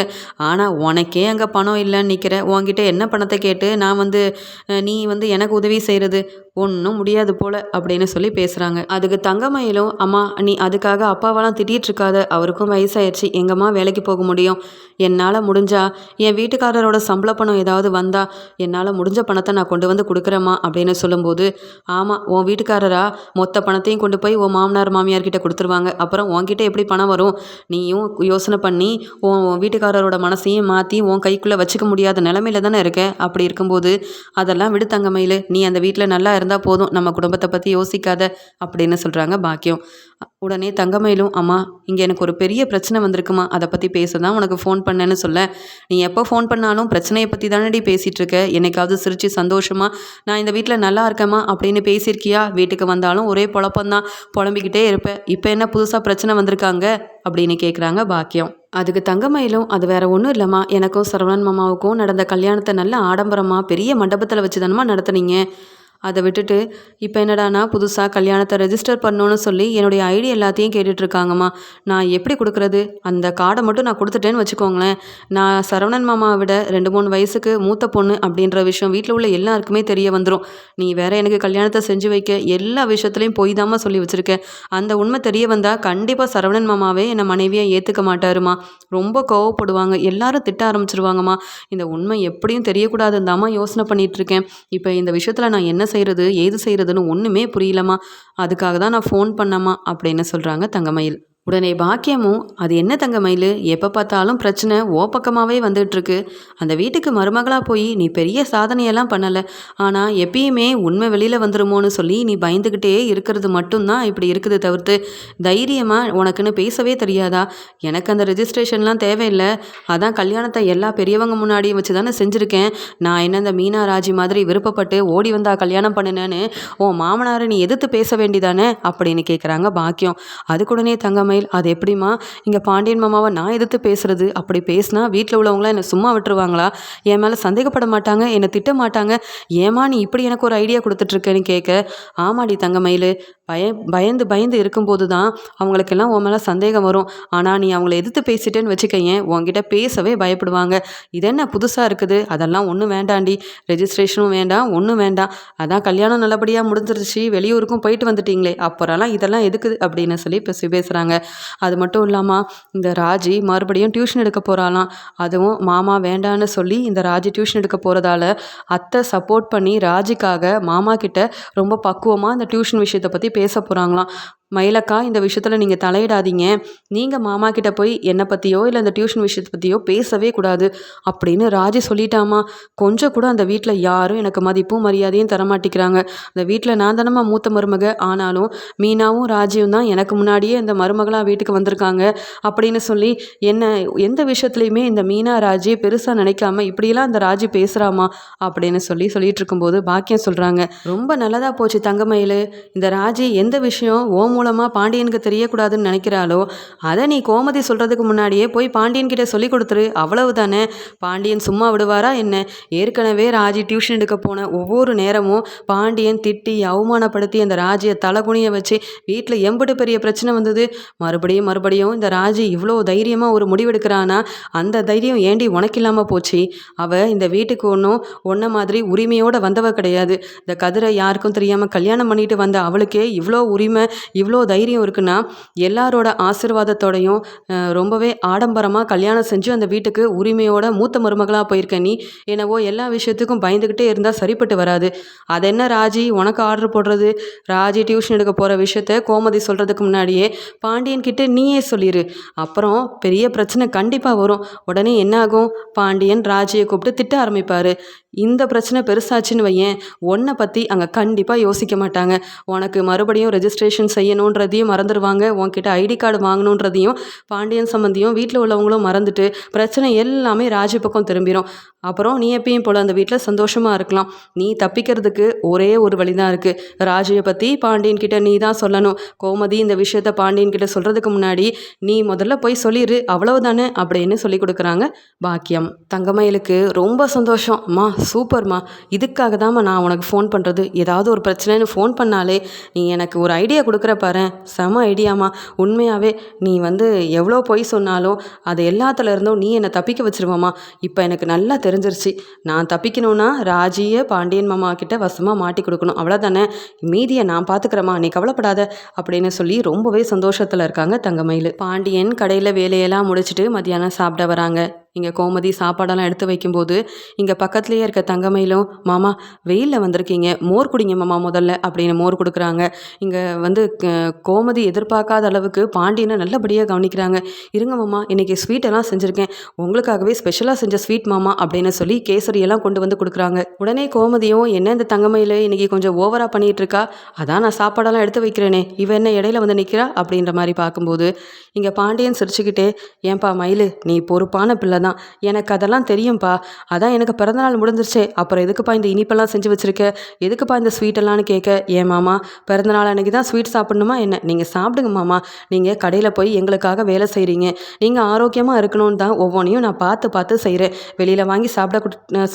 ஆனால் உனக்கே அங்கே பணம் இல்லைன்னு நிற்கிற, உன்கிட்ட என்ன பணத்தை கேட்டு நான் நீ எனக்கு உதவி செய்கிறது ஒன்றும் முடியாது போல் அப்படின்னு சொல்லி பேசுகிறாங்க. அதுக்கு தங்கமயிலும், அம்மா நீ அதுக்காக அப்பாவெல்லாம் திட்டிகிட்டு இருக்காத, அவருக்கும் வயசாயிடுச்சு, எங்கம்மா வேலைக்கு போக முடியும், என்னால் முடிஞ்சா என் வீட்டுக்காரரோட சம்பள பணம் ஏதாவது வந்தால் என்னால் முடிஞ்ச பணத்தை நான் கொண்டு வந்து கொடுக்குறேம்மா அப்படின்னு சொல்லும்போது, ஆமாம் உன் வீட்டுக்காரரா மொத்த பணத்தையும் கொண்டு போய் உன் மாமனார் மாமியார்கிட்ட கொடுத்துருவாங்க, அப்புறம் உன்கிட்ட எப்படி பணம் வரும்? நீயும் யோசனை பண்ணி உன் வீட்டுக்காரரோட மனசையும் மாற்றி உன் கைக்குள்ளே வச்சுக்க முடியாத நிலமையில தானே இருக்க. அப்படி இருக்கும்போது அதெல்லாம் விடு தங்கமயில், நீ அந்த வீட்டில் நல்லா இருந்தால் போதும், நம்ம குடும்பத்தை பற்றி யோசிக்காத அப்படின்னு சொல்கிறாங்க பாக்கியம். உடனே தங்கமயிலும், அம்மா இங்கே எனக்கு ஒரு பெரிய பிரச்சனை வந்திருக்குமா, அதை பற்றி பேச தான் உனக்கு ஃபோன் பண்ணேன்னு சொல்ல, நீ எப்போ ஃபோன் பண்ணாலும் பிரச்சனையை பற்றி தானடி பேசிகிட்டு இருக்க, என்னைக்காவது சிரித்து சந்தோஷமாக நான் இந்த வீட்டில் நல்லா இருக்கேம்மா அப்படின்னு பேசியிருக்கியா? வீட்டுக்கு வந்தாலும் ஒரே பொழப்பந்தான், புலம்பிக்கிட்டே இருப்பேன், இப்போ என்ன புதுசாக பிரச்சனை வந்திருக்காங்க அப்படின்னு கேட்குறாங்க பாக்கியம். அதுக்கு தங்கமயிலும், அது வேற ஒன்றும் இல்லைம்மா, எனக்கும் சரவணன் மாமாவுக்கும் நடந்த கல்யாணத்தை நல்ல ஆடம்பரமாக பெரிய மண்டபத்தில் வச்சு தானம்மா நடத்துனீங்க, அதை விட்டுட்டு இப்போ என்னடானா புதுசாக கல்யாணத்தை ரெஜிஸ்டர் பண்ணணும்னு சொல்லி என்னுடைய ஐடி எல்லாத்தையும் கேட்டுட்ருக்காங்கம்மா. நான் எப்படி கொடுக்குறது? அந்த கார்டை மட்டும் நான் கொடுத்துட்டேன்னு வச்சுக்கோங்களேன், நான் சரவணன் மாமாவை விட 2-3 வயசுக்கு மூத்த பொண்ணு அப்படின்ற விஷயம் வீட்டில் உள்ள எல்லாருக்குமே தெரிய வந்துடும். நீ வேற எனக்கு கல்யாணத்தை செஞ்சு வைக்க எல்லா விஷயத்துலையும் போய் தாம்மா சொல்லி வச்சுருக்க. அந்த உண்மை தெரிய வந்தால் கண்டிப்பாக சரவணன் மாமாவே என்னை மனைவியாக ஏற்றுக்க மாட்டாருமா. ரொம்ப கோவப்படுவாங்க, எல்லாரும் திட்ட ஆரம்பிச்சிருவாங்கம்மா. இந்த உண்மை எப்படியும் தெரியக்கூடாதுன்னு தாம்மா யோசனை பண்ணிகிட்ருக்கேன். இப்போ இந்த விஷயத்தில் நான் என்ன செய்கிறது ஏது செய்கிறதுன்னு ஒன்றுமே புரியலம்மா. அதுக்காக தான் நான் ஃபோன் பண்ணம்மா அப்படின்னு சொல்கிறாங்க தங்கமயில். உடனே பாக்கியமும், அது என்ன தங்கமயில், எப்போ பார்த்தாலும் பிரச்சனை ஓ பக்கமாகவே வந்துட்டுருக்கு. அந்த வீட்டுக்கு மருமகளாக போய் நீ பெரிய சாதனையெல்லாம் பண்ணலை, ஆனால் எப்பயுமே உண்மை வெளியில் வந்துருமோன்னு சொல்லி நீ பயந்துக்கிட்டே இருக்கிறது மட்டும்தான் இப்படி இருக்குது தவிர்த்து தைரியமாக உனக்குன்னு பேசவே தெரியாதா? எனக்கு அந்த ரெஜிஸ்ட்ரேஷன்லாம் தேவையில்லை, அதான் கல்யாணத்தை எல்லா பெரியவங்க முன்னாடியும் வச்சு தானே செஞ்சுருக்கேன். நான் என்ன இந்த மீனா ராஜி மாதிரி விருப்பப்பட்டு ஓடி வந்தா கல்யாணம் பண்ணினேன்னு உன் மாமனாரை நீ எதிர்த்து பேச வேண்டிதானே அப்படின்னு கேட்குறாங்க பாக்கியம். அதுக்குடனே தங்கமயில், அது எப்படிம்மா, இங்கே பாண்டியன் மாமாவை நான் எதிர்த்து பேசுறது? அப்படி பேசினா வீட்டில் உள்ளவங்களாம் என்னை சும்மா விட்டுருவாங்களா? என் மேலே சந்தேகப்பட மாட்டாங்க, என்னை திட்ட மாட்டாங்க? ஏமா நீ இப்படி எனக்கு ஒரு ஐடியா கொடுத்துட்ருக்கேன்னு கேட்க, ஆமாடி தங்கமயில், பயந்து பயந்து இருக்கும்போது தான் அவங்களுக்கெல்லாம் உன் மேலே சந்தேகம் வரும். ஆனால் நீ அவங்கள எதிர்த்து பேசிட்டேன்னு வச்சுக்கையேன், உன்கிட்ட பேசவே பயப்படுவாங்க. இது என்ன புதுசாக இருக்குது? அதெல்லாம் ஒன்றும் வேண்டாண்டி, ரெஜிஸ்ட்ரேஷனும் வேண்டாம், ஒன்றும் வேண்டாம். அதான் கல்யாணம் நல்லபடியாக முடிஞ்சிருச்சு, வெளியூருக்கும் போயிட்டு வந்துட்டீங்களே, அப்புறம்லாம் இதெல்லாம் எதுக்கு அப்படின்னு சொல்லி பேசுகிறாங்க. அது மட்டும் இல்லாமல் இந்த ராஜி மறுபடியும் டியூஷன் எடுக்க போகிறாளாம். அதுவும் மாமா வேண்டான்னு சொல்லி இந்த ராஜி டியூஷன் எடுக்க போகிறதால அத்தை சப்போர்ட் பண்ணி ராஜிக்காக மாமா கிட்ட ரொம்ப பக்குவமாக இந்த டியூஷன் விஷயத்தை பற்றி பேச போகிறாங்களாம். மயிலக்கா, இந்த விஷயத்தில் நீங்கள் தலையிடாதீங்க, நீங்கள் மாமா கிட்ட போய் என்னை பற்றியோ இல்லை இந்த டியூஷன் விஷயத்தை பற்றியோ பேசவே கூடாது அப்படின்னு ராஜி சொல்லிட்டாமா. கொஞ்சம் கூட அந்த வீட்டில் யாரும் எனக்கு மதிப்பும் மரியாதையும் தரமாட்டிக்கிறாங்க. அந்த வீட்டில் நான் தானம்மா மூத்த மருமக, ஆனாலும் மீனாவும் ராஜியும் தான் எனக்கு முன்னாடியே இந்த மருமகளாக வீட்டுக்கு வந்திருக்காங்க அப்படின்னு சொல்லி என்ன எந்த விஷயத்துலையுமே இந்த மீனா ராஜி பெருசாக நினைக்காம இப்படியெல்லாம் அந்த ராஜி பேசுகிறாமா அப்படின்னு சொல்லிட்டு இருக்கும்போது பாக்கியம் சொல்கிறாங்க, ரொம்ப நல்லதாக போச்சு தங்கமயில், இந்த ராஜி எந்த விஷயம் மூலமாக பாண்டியனுக்கு தெரியக்கூடாதுன்னு நினைக்கிறாளோ அதை நீ கோமதி சொல்கிறதுக்கு முன்னாடியே போய் பாண்டியன்கிட்ட சொல்லி கொடுத்துரு, அவ்வளவு தானே. பாண்டியன் சும்மா விடுவாரா என்ன? ஏற்கனவே ராஜி டியூஷன் எடுக்க போன ஒவ்வொரு நேரமும் பாண்டியன் திட்டி அவமானப்படுத்தி அந்த ராஜியை தலைகுனிய வச்சு வீட்டில் எம்பிட்டு பெரிய பிரச்சனை வந்தது. மறுபடியும் இந்த ராஜி இவ்வளோ தைரியமாக ஒரு முடிவெடுக்கிறானா, அந்த தைரியம் ஏண்டி உனக்கு இல்லாமல் போச்சு? அவள் இந்த வீட்டுக்கு ஒன்றை மாதிரி உரிமையோடு வந்தவ கிடையாது. இந்த கதிரை யாருக்கும் தெரியாமல் கல்யாணம் பண்ணிட்டு வந்த அவளுக்கே இவ்வளோ உரிமை இவ்வளோ தைரியம் இருக்குன்னா எல்லாரோட ஆசீர்வாதத்தோடையும் ரொம்பவே ஆடம்பரமாக கல்யாணம் செஞ்சு அந்த வீட்டுக்கு உரிமையோட மூத்த மருமகளாக போயிருக்க நீ என்னவோ எல்லா விஷயத்துக்கும் பயந்துக்கிட்டே இருந்தால் சரிப்பட்டு வராது. அது என்ன ராஜி உனக்கு ஆர்டர் போடுறது? ராஜி டியூஷன் எடுக்க போகிற விஷயத்த கோமதி சொல்கிறதுக்கு முன்னாடியே பாண்டியன் கிட்ட நீயே சொல்லிடு, அப்புறம் பெரிய பிரச்சனை கண்டிப்பாக வரும். உடனே என்ன ஆகும்? பாண்டியன் ராஜியை கூப்பிட்டு திட்ட ஆரம்பிப்பார். இந்த பிரச்சனை பெருசாச்சுன்னு வையேன், உன்னை பற்றி அங்கே கண்டிப்பாக யோசிக்க மாட்டாங்க. உனக்கு மறுபடியும் ரெஜிஸ்ட்ரேஷன் செய்யணுன்றதையும் மறந்துடுவாங்க, உன்கிட்ட ஐடி கார்டு வாங்கணுன்றதையும் பாண்டியன் சம்பந்தியும் வீட்டில் உள்ளவங்களும் மறந்துட்டு பிரச்சனை எல்லாமே ராஜி பக்கம் திரும்பிடும். அப்புறம் நீ எப்பயும் போல் அந்த வீட்டில் சந்தோஷமாக இருக்கலாம். நீ தப்பிக்கிறதுக்கு ஒரே ஒரு வழி தான் இருக்குது, ராஜியை பற்றி பாண்டியன் கிட்ட நீ தான் சொல்லணும். கோமதி இந்த விஷயத்த பாண்டியன் கிட்ட சொல்கிறதுக்கு முன்னாடி நீ முதல்ல போய் சொல்லிடு, அவ்வளவுதானே அப்படின்னு சொல்லி கொடுக்குறாங்க பாக்கியம். தங்கமயிலுக்கு ரொம்ப சந்தோஷம். அம்மா சூப்பர்மா, இதுக்காக தாம்மா நான் உனக்கு ஃபோன் பண்ணுறது. ஏதாவது ஒரு பிரச்சனைன்னு ஃபோன் பண்ணாலே நீ எனக்கு ஒரு ஐடியா கொடுக்குற பாரு, செம ஐடியாம்மா. உண்மையாகவே நீ எவ்வளோ பொய் சொன்னாலும் அது எல்லாத்துலேருந்தும் நீ என்னை தப்பிக்க வச்சிருவாம்மா. இப்போ எனக்கு நல்லா தெரிஞ்சிருச்சு, நான் தப்பிக்கணும்னா ராஜியை பாண்டியன் மாமா கிட்ட வசமாக மாட்டி கொடுக்கணும், அவ்வளோதானே. மீதியை நான் பார்த்துக்கிறேம்மா, நீ கவலைப்படாத அப்படின்னு சொல்லி ரொம்பவே சந்தோஷத்தில் இருக்காங்க தங்கமயில். பாண்டியன் கடையில் வேலையெல்லாம் முடிச்சுட்டு மத்தியானம் சாப்பிட வராங்க. இங்கே கோமதி சாப்பாடெல்லாம் எடுத்து வைக்கும்போது இங்கே பக்கத்துலேயே இருக்க தங்கமயிலும், மாமா வெயிலில் வந்திருக்கீங்க, மோர் குடிங்க மாமா முதல்ல அப்படின்னு மோர் கொடுக்குறாங்க. இங்கே கோமதி எதிர்பார்க்காத அளவுக்கு பாண்டியனை நல்லபடியாக கவனிக்கிறாங்க. இருங்க மாமா, இன்றைக்கி ஸ்வீட்டெல்லாம் செஞ்சுருக்கேன், உங்களுக்காகவே ஸ்பெஷலாக செஞ்ச ஸ்வீட் மாமா அப்படின்னு சொல்லி கேசரியெல்லாம் கொண்டு வந்து கொடுக்குறாங்க. உடனே கோமதியும், என்ன இந்த தங்கமயில் இன்றைக்கி கொஞ்சம் ஓவராக பண்ணிகிட்டு இருக்கா, அதான் நான் சாப்பாடெல்லாம் எடுத்து வைக்கிறேனே, இவ என்ன இடையில நிற்கிறா அப்படின்ற மாதிரி பார்க்கும்போது இங்கே பாண்டியன் சிரிச்சுக்கிட்டே, ஏன்பா மயில், நீ பொறுப்பான பிள்ளை தான். எனக்கு அதெல்லாம் தெரியும்ப்பா. அதான் எனக்கு பிறந்தநாள் முடிஞ்சிருச்சே, அப்புறம் எதுக்குப்பா இந்த இனிப்பெல்லாம் செஞ்சு வச்சிருக்க, எதுக்குப்பா இந்த ஸ்வீட்டெல்லாம்னு கேட்க, ஏன் மாமா பிறந்தநாள் அன்னைக்கு தான் ஸ்வீட் சாப்பிடணுமா என்ன? நீங்கள் சாப்பிடுங்க மாமா. நீங்கள் கடையில் போய் எங்களுக்காக வேலை செய்கிறீங்க. நீங்கள் ஆரோக்கியமாக இருக்கணும்னு தான் ஒவ்வொன்றையும் நான் பார்த்து பார்த்து செய்கிறேன். வெளியில் வாங்கி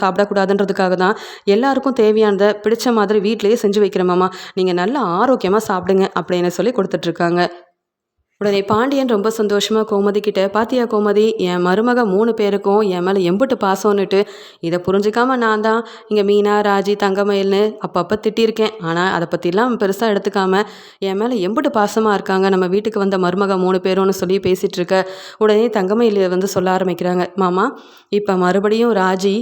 சாப்பிடக்கூடாதுன்றதுக்காக தான் எல்லாருக்கும் தேவையானதை பிடிச்ச மாதிரி வீட்டிலேயே செஞ்சு வைக்கிறேன் மாமா. நீங்கள் நல்லா ஆரோக்கியமாக சாப்பிடுங்க அப்படின்னு சொல்லி கொடுத்துட்ருக்காங்க. உடனே பாண்டியன் ரொம்ப சந்தோஷமா கோமதி கிட்ட, பாத்தியா கோமதி, என் மருமக 3 பேருக்கும் என் மேலே எம்புட்டு பாசம்னுட்டு. இதை புரிஞ்சுக்காம நான் தான் இங்கே மீனா, ராஜி, தங்கமயில்னு அப்பப்போ திட்டியிருக்கேன். ஆனால் அதை பற்றிலாம் பெருசாக எடுத்துக்காம என் மேலே எம்புட்டு பாசமாக இருக்காங்க நம்ம வீட்டுக்கு வந்த மருமக 3 பேரும்னு சொல்லி பேசிகிட்டு இருக்க. உடனே தங்கமயில் வந்து சொல்ல ஆரம்பிக்கிறாங்க, மாமா இப்போ மறுபடியும் ராஜி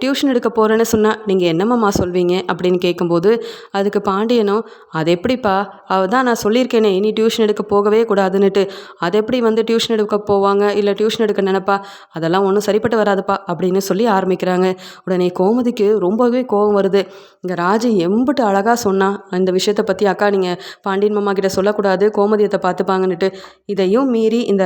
டியூஷன் எடுக்க போகிறேன்னு சொன்னால் நீங்கள் என்னம்மாம்மா சொல்வீங்க அப்படின்னு கேட்கும்போது, அதுக்கு பாண்டியனும், அது எப்படிப்பா, அவள் தான் நான் சொல்லியிருக்கேனே இனி டியூஷன் எடுக்க போகவே கூடாதுன்னுட்டு, அது எப்படி வந்து டியூஷன் எடுக்க போவாங்க, இல்லை டியூஷன் எடுக்க நினைப்பா, அதெல்லாம் ஒன்றும் சரிப்பட்டு வராதுப்பா அப்படின்னு சொல்லி ஆரம்பிக்கிறாங்க. உடனே கோமதிக்கு ரொம்பவே கோபம் வருது. இங்கே ராஜி எம்பிட்டு அழகாக சொன்னா இந்த விஷயத்தை பற்றி, அக்கா நீங்கள் பாண்டியன் மாமா கிட்ட சொல்லக்கூடாது, கோமதியத்தை பார்த்துப்பாங்கன்னுட்டு. இதையும் மீறி இந்த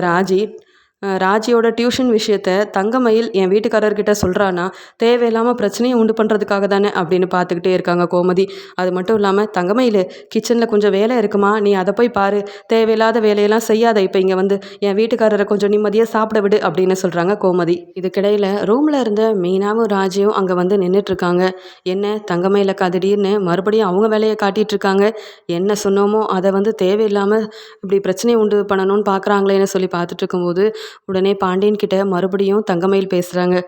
ராஜியோட டியூஷன் விஷயத்த தங்கமயில் என் வீட்டுக்காரர்கிட்ட சொல்கிறான்னா தேவையில்லாமல் பிரச்சனையை உண்டு பண்ணுறதுக்காக தானே அப்படின்னு பார்த்துக்கிட்டே இருக்காங்க கோமதி. அது மட்டும் இல்லாமல், தங்கமயில் கிச்சனில் கொஞ்சம் வேலை இருக்குமா, நீ அதை போய் பாரு, தேவையில்லாத வேலையெல்லாம் செய்யாத, இப்போ இங்கே வந்து என் வீட்டுக்காரரை கொஞ்சம் நிம்மதியாக சாப்பிட விடு அப்படின்னு சொல்கிறாங்க கோமதி. இதுக்கிடையில் ரூமில் இருந்த மீனாவும் ராஜியும் அங்கே வந்து நின்றுட்டுருக்காங்க. என்ன தங்கமயிலக்கா திடீர்னு மறுபடியும் அவங்க வேலையை காட்டிகிட்டு இருக்காங்க, என்ன சொன்னோமோ அதை வந்து தேவையில்லாமல் இப்படி பிரச்சனையை உண்டு பண்ணணும்னு பார்க்குறாங்களேன்னு சொல்லி பார்த்துட்டு இருக்கும்போது, உடனே பாண்டியன் கிட்ட மறுபடியும் தங்கமயில் பேசுகிறாங்க.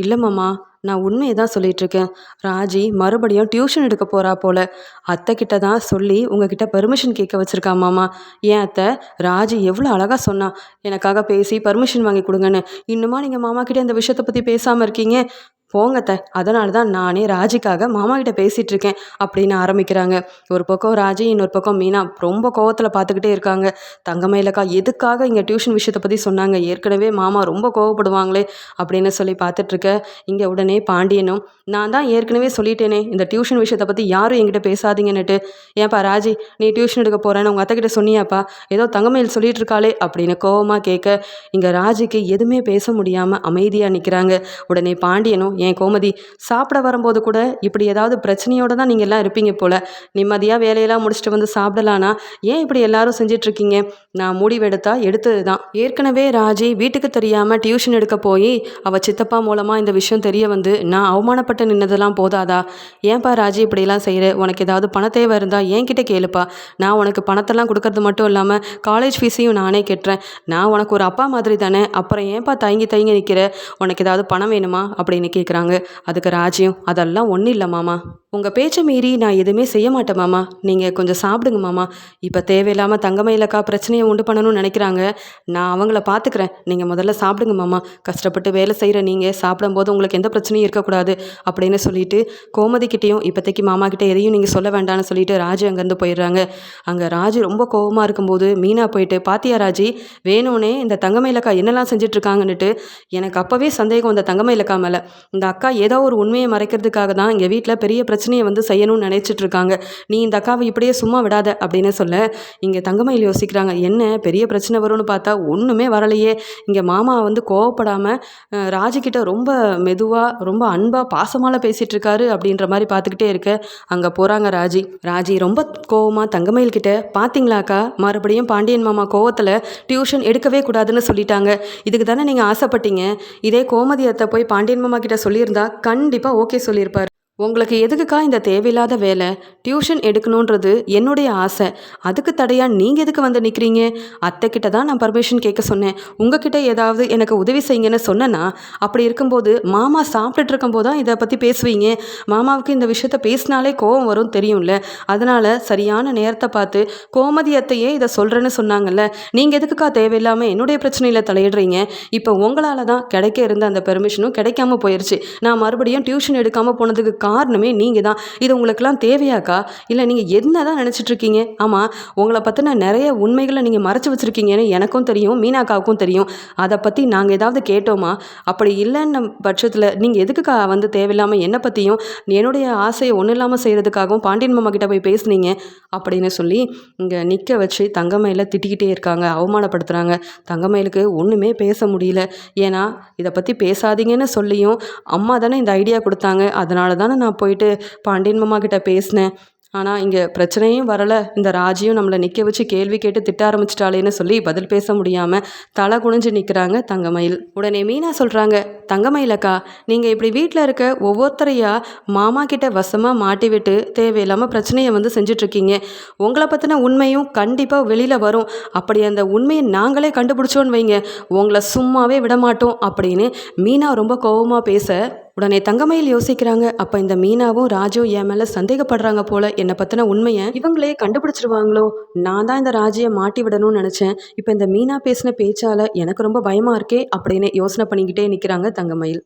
இல்லை மாமா, நான் உண்மையை தான் சொல்லிகிட்ருக்கேன். ராஜி மறுபடியும் டியூஷன் எடுக்க போகிறா போல். அத்தை கிட்ட தான் சொல்லி உங்ககிட்ட பெர்மிஷன் கேட்க வச்சுருக்கா மாமா. ஏன் அத்தை, ராஜி எவ்வளோ அழகாக சொன்னா எனக்காக பேசி பர்மிஷன் வாங்கி கொடுங்கன்னு. இன்னுமா நீங்கள் மாமா கிட்டே இந்த விஷயத்தை பற்றி பேசாமல் இருக்கீங்க? போங்கத்த, அதனால தான் நானே ராஜிக்காக மாமா கிட்ட பேசிகிட்டு இருக்கேன் அப்படின்னு ஆரம்பிக்கிறாங்க. ஒரு பக்கம் ராஜி, இன்னொரு பக்கம் மீனா ரொம்ப கோவத்தில் பார்த்துக்கிட்டே இருக்காங்க. தங்கமயிலக்கா எதுக்காக இங்கே டியூஷன் விஷயத்தை பற்றி சொன்னாங்க, ஏற்கனவே மாமா ரொம்ப கோவப்படுவாங்களே அப்படின்னு சொல்லி பார்த்துட்ருக்க. இங்கே உடனே பாண்டியனும், நான் தான் ஏற்கனவே சொல்லிட்டேனே இந்த டியூஷன் விஷயத்தை பற்றி யாரும் என்கிட்ட பேசாதீங்கன்னுட்டு. ஏன்ப்பா ராஜி, நீ டியூஷன் எடுக்க போகிறேன்னு உங்கள் அத்தைக்கிட்ட சொன்னியாப்பா, ஏதோ தங்கமயில் சொல்லிட்டு இருக்காளே அப்படின்னு கோவமாக கேட்க, இங்கே ராஜிக்கு எதுவுமே பேச முடியாமல் அமைதியாக நிற்கிறாங்க. உடனே பாண்டியனும், ஏன் கோமதி, சாப்பிட வரும்போது கூட இப்படி ஏதாவது பிரச்சனையோடு தான் நீங்கள் எல்லாம் இருப்பீங்க போல். நிம்மதியாக வேலையெல்லாம் முடிச்சுட்டு வந்து சாப்பிடலான்னா ஏன் இப்படி எல்லாரும் செஞ்சிட்ருக்கீங்க? நான் முடிவெடுத்தா எடுத்தது தான். ஏற்கனவே ராஜி வீட்டுக்கு தெரியாமல் டியூஷன் எடுக்க போய் அவள் சித்தப்பா மூலமாக இந்த விஷயம் தெரிய வந்து நான் அவமானப்பட்டு நின்னதெல்லாம் போதாதா? ஏன்பா ராஜி இப்படிலாம் செய்கிற? உனக்கு ஏதாவது பண தேவை இருந்தால் என்கிட்ட கேளுப்பா. நான் உனக்கு பணத்தெல்லாம் கொடுக்கறது மட்டும் இல்லாமல் காலேஜ் ஃபீஸையும் நானே கட்டுறேன். நான் உனக்கு ஒரு அப்பா மாதிரி தானே, அப்புறம் ஏன்பா தயங்கி தயங்கி நிற்கிற? உனக்கு ஏதாவது பணம் வேணுமா அப்படின்னு கேட்குறாங்க. அதுக்கு ராஜியும், அதெல்லாம் ஒன்றும் இல்லை மாமா, உங்கள் பேச்சை மீறி நான் எதுவுமே செய்ய மாட்டேன் மாமா, நீங்கள் கொஞ்சம் சாப்பிடுங்க மாமா. இப்போ தேவையில்லாமல் தங்கமயிலக்கா பிரச்சனையை உண்டு பண்ணணும்னு நினைக்கிறாங்க, நான் அவங்கள பார்த்துக்கிறேன், நீங்கள் முதல்ல சாப்பிடுங்க மாமா. கஷ்டப்பட்டு வேலை செய்கிற நீங்கள் சாப்பிடும்போது உங்களுக்கு எந்த பிரச்சனையும் இருக்கக்கூடாது அப்படின்னு சொல்லிட்டு கோமதிக்கிட்டேயும் இப்போதைக்கு மாமா கிட்டே எதையும் நீங்கள் சொல்ல வேண்டாம்னு சொல்லிட்டு ராஜி அங்கேருந்து போயிடுறாங்க. அங்கே ராஜி ரொம்ப கோபமாக இருக்கும்போது மீனா போயிட்டு, பாத்தியா ராஜி, வேணும்னே இந்த தங்கமயிலக்கா என்னெல்லாம் செஞ்சிட்ருக்காங்கன்னுட்டு. எனக்கு அப்போவே சந்தேகம் இந்த தங்கமயிலக்கா மேலே. இந்த அக்கா ஏதோ ஒரு உண்மையை மறைக்கிறதுக்காக தான் இங்கே வீட்டில் பெரிய பிரச்சனையை வந்து செய்யணும்னு நினைச்சிட்டு இருக்காங்க. நீ இந்த அக்காவை இப்படியே சும்மா விடாத அப்படின்னு சொல்ல, இங்கே தங்கமயில் யோசிக்கிறாங்க, என்ன பெரிய பிரச்சனை வரும்னு பார்த்தா ஒன்றுமே வரலையே. இங்கே மாமா வந்து கோவப்படாமல் ராஜிக்கிட்ட ரொம்ப மெதுவாக ரொம்ப அன்பாக பாசமால பேசிகிட்டு இருக்காரு அப்படின்ற மாதிரி பார்த்துக்கிட்டே இருக்க. அங்கே போகிறாங்க ராஜி ரொம்ப கோவமாக தங்கமயில் கிட்ட, பார்த்தீங்களாக்கா மறுபடியும் பாண்டியன் மாமா கோவத்தில் டியூஷன் எடுக்கவே கூடாதுன்னு சொல்லிட்டாங்க. இதுக்கு தானே நீங்கள் ஆசைப்பட்டீங்க. இதே கோமதியத்தை போய் பாண்டியன் மாமா கிட்ட சொல்லியிருந்தா கண்டிப்பாக ஓகே சொல்லியிருப்பார். உங்களுக்கு எதுக்குக்கா இந்த தேவையில்லாத வேலை? டியூஷன் எடுக்கணுன்றது என்னுடைய ஆசை, அதுக்கு தடையாக நீங்கள் எதுக்கு வந்து நிற்கிறீங்க? அத்தைக்கிட்ட தான் நான் பர்மிஷன் கேட்க சொன்னேன். உங்ககிட்ட ஏதாவது எனக்கு உதவி செய்யுங்கன்னு சொன்னேன்னா, அப்படி இருக்கும்போது மாமா சாப்பிட்டுட்டு இருக்கும்போது தான் இதை பற்றி பேசுவீங்க. மாமாவுக்கு இந்த விஷயத்த பேசினாலே கோவம் வரும் தெரியும்ல. அதனால் சரியான நேரத்தை பார்த்து கோமதி அத்தையே இதை சொல்கிறேன்னு சொன்னாங்கல்ல, நீங்கள் எதுக்குக்கா தேவையில்லாமல் என்னுடைய பிரச்சனையில் தலையிடுறீங்க? இப்போ உங்களால் தான் கிடைக்க இருந்த அந்த பெர்மிஷனும் கிடைக்காம போயிடுச்சு. நான் மறுபடியும் டியூஷன் எடுக்காமல் போனதுக்கு காரணமே நீங்கள் தான். இது உங்களுக்கெல்லாம் தேவையாக்கா? இல்லை நீங்கள் என்ன தான் நினச்சிட்ருக்கீங்க? ஆமாம், உங்களை பற்றின நிறைய உண்மைகளை நீங்கள் மறைச்சி வச்சுருக்கீங்கன்னு எனக்கும் தெரியும், மீனாக்காவுக்கும் தெரியும். அதை பற்றி நாங்கள் ஏதாவது கேட்டோமா? அப்படி இல்லைன்ன பட்சத்தில் நீங்கள் எதுக்குக்கா வந்து தேவையில்லாமல் என்னை பற்றியும் என்னுடைய ஆசையை ஒன்றும் இல்லாமல் செய்கிறதுக்காகவும் பாண்டியன் மாமா கிட்ட போய் பேசுனீங்க அப்படின்னு சொல்லி இங்கே நிற்க வச்சு தங்கமயிலை திட்டிக்கிட்டே இருக்காங்க, அவமானப்படுத்துகிறாங்க. தங்கமயிலுக்கு ஒன்றுமே பேச முடியல. ஏன்னா இதை பற்றி பேசாதீங்கன்னு சொல்லியும் அம்மா தானே இந்த ஐடியா கொடுத்தாங்க. அதனால தானே நான் போயிட்டு பாண்டியன் மாமா கிட்ட பேசினேன். ஆனால் இங்கே பிரச்சனையும் வரலை, இந்த ராஜியும் நம்மளை நிற்க வச்சு கேள்வி கேட்டு திட்ட ஆரம்பிச்சிட்டாளேன்னு சொல்லி பதில் பேச முடியாமல் தலை குனிஞ்சு நிற்கிறாங்க தங்கமயில். உடனே மீனா சொல்கிறாங்க, தங்கமயிலக்கா, நீங்கள் இப்படி வீட்டில் இருக்க ஒவ்வொருத்தரையா மாமா கிட்ட வசமாக மாட்டி விட்டு தேவையில்லாமல் பிரச்சனையை வந்து செஞ்சிட்ருக்கீங்க. உங்களை பற்றின உண்மையும் கண்டிப்பாக வெளியில் வரும். அப்படி அந்த உண்மையை நாங்களே கண்டுபிடிச்சோன்னு வைங்க, உங்களை சும்மாவே விடமாட்டோம் அப்படின்னு மீனா ரொம்ப கோபமாக பேச, உடனே தங்கமயில் யோசிக்கிறாங்க, அப்போ இந்த மீனாவும் ராஜும் என் மேலே சந்தேகப்படுறாங்க போல, என்னை பற்றின உண்மையை இவங்களே கண்டுபிடிச்சிருவாங்களோ. நான் தான் இந்த ராஜியை மாட்டி விடணும்னு நினச்சேன். இப்போ இந்த மீனா பேசின பேச்சால் எனக்கு ரொம்ப பயமாக இருக்கே அப்படின்னு யோசனை பண்ணிக்கிட்டே நிற்கிறாங்க தங்கமயில்.